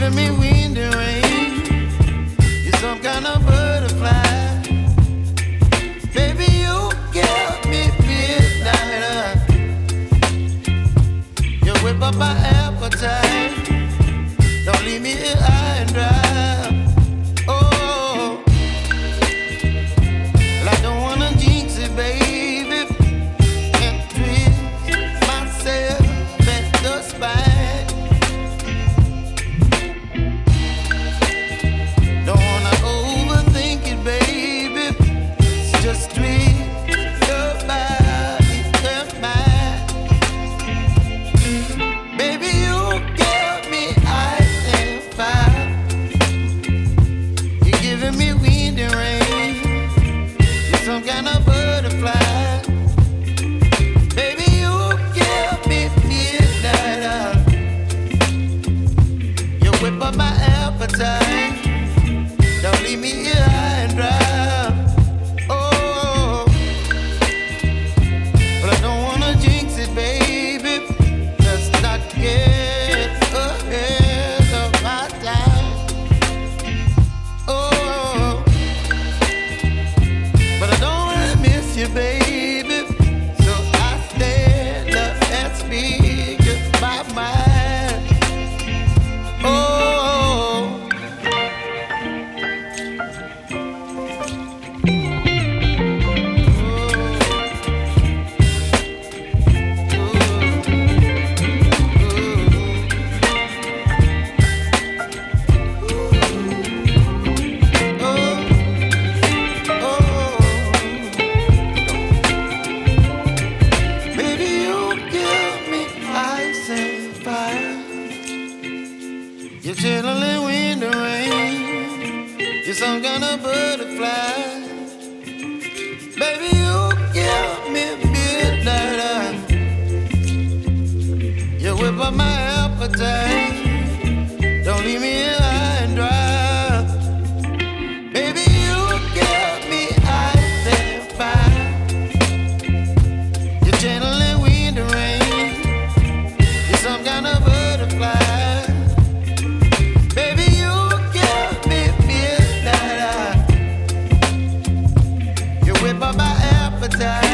giving me wind and rain. You're some kind of butterfly. Baby, you give me midnight. You whip up my appetite. Don't leave me here high and dry. Oh, well, I don't wanna jinx it, baby. Can't twist myself at the spine. Don't wanna overthink it, baby. It's just twist your body and mine. Baby, you give me ice and fire. You're giving me wind and rain. You're some kind of butterfly. Baby, you give me midnight. You whip up my appetite. Don't leave me here high and dry. Oh, but I don't wanna jinx it, baby. Let's not get ahead of my time. Oh, but I don't wanna miss you, baby. So I stand up and speak my mind. Oh. Baby, you give me ice and fire. You're chilling wind and rain. You're some kind of butterfly. Baby, you give me midnight. You whip up my appetite. Don't leave me here high and dry. Baby, you give me ice and fire. You're channeling wind and rain. You're some kind of butterfly. Baby, you give me midnight. You whip up my appetite.